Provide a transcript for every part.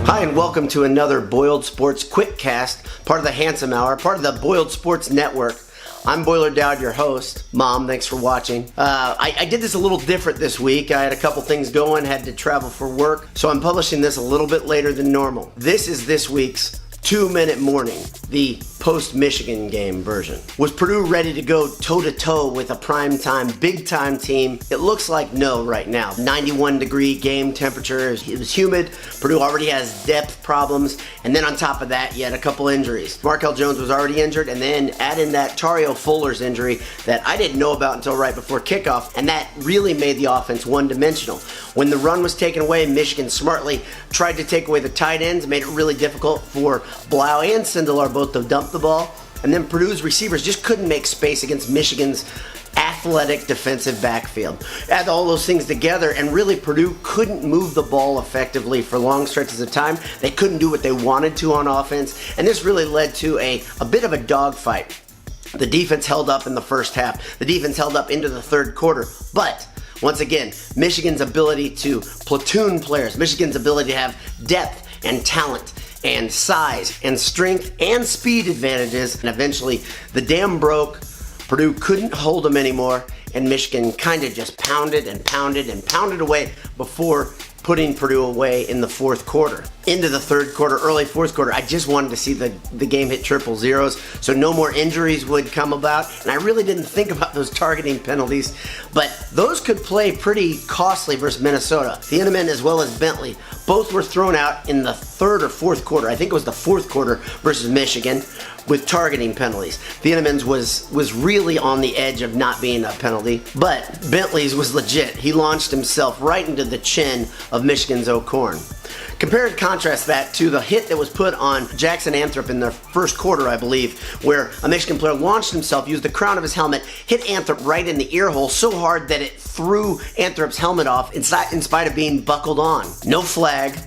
Hi, and welcome to another Boiled Sports QuickCast, part of the Handsome Hour, part of the Boiled Sports Network. I'm Boiler Dowd, your host. Mom, thanks for watching. I did this a little different this week. I had a couple things going, had to travel for work, so I'm publishing this a little bit later than normal. This is this week's 2-minute Mourning, the post-Michigan game version. Was Purdue ready to go toe-to-toe with a primetime, big-time team? It looks like no right now. 91-degree game temperature, it was humid, Purdue already has depth problems, and then on top of that, you had a couple injuries. Markel Jones was already injured, and then add in that Tario Fuller's injury that I didn't know about until right before kickoff, and that really made the offense one-dimensional. When the run was taken away, Michigan smartly tried to take away the tight ends, made it really difficult for Blau and Sindelar both to dump the ball, and then Purdue's receivers just couldn't make space against Michigan's athletic defensive backfield. Add all those things together, and really Purdue couldn't move the ball effectively for long stretches of time. They couldn't do what they wanted to on offense, and this really led to a bit of a dogfight. The defense held up in the first half. The defense held up into the third quarter, but once again, Michigan's ability to platoon players, Michigan's ability to have depth and talent and size and strength and speed advantages, and eventually the dam broke. Purdue couldn't hold them anymore, and Michigan kind of just pounded and pounded and pounded away before putting Purdue away in the fourth quarter. Into the third quarter, early fourth quarter, I just wanted to see the game hit triple zeros so no more injuries would come about, and I really didn't think about those targeting penalties, but those could play pretty costly versus Minnesota. Thieneman as well as Bentley both were thrown out in the third or fourth quarter. I think it was the fourth quarter versus Michigan with targeting penalties. Thieneman's was really on the edge of not being a penalty, but Bentley's was legit. He launched himself right into the chin of Michigan's O'Korn. Compare and contrast that to the hit that was put on Jackson Anthrop in the first quarter, I believe, where a Michigan player launched himself, used the crown of his helmet, hit Anthrop right in the ear hole so hard that it threw Anthrop's helmet off in spite of being buckled on. No flag,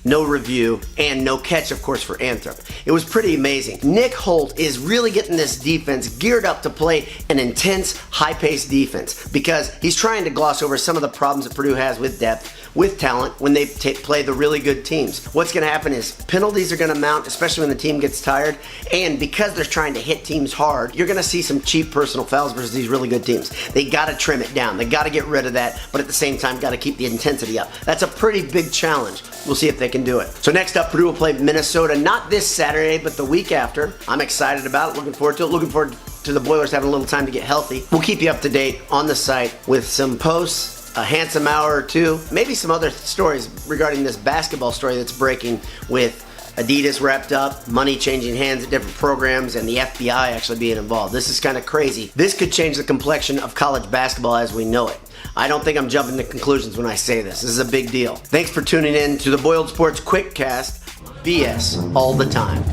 no review, and no catch, of course, for Anthrop. It was pretty amazing. Nick Holt is really getting this defense geared up to play an intense, high-paced defense because he's trying to gloss over some of the problems that Purdue has with depth, with talent, when they play the really good teams. What's going to happen is penalties are going to mount, especially when the team gets tired, and because they're trying to hit teams hard, you're going to see some cheap personal fouls versus these really good teams. They got to trim it down. They got to get rid of that, but at the same time, got to keep the intensity up. That's a pretty big challenge. We'll see if they can do it. So next up, Purdue will play Minnesota, not this Saturday, but the week after. I'm excited about it, looking forward to it, looking forward to the Boilers having a little time to get healthy. We'll keep you up to date on the site with some posts, a Handsome Hour or two, maybe some other stories regarding this basketball story that's breaking with Adidas wrapped up, money changing hands at different programs, and the FBI actually being involved. This is kind of crazy. This could change the complexion of college basketball as we know it. I don't think I'm jumping to conclusions when I say this. This is a big deal. Thanks for tuning in to the Boiled Sports QuickCast. BS all the time.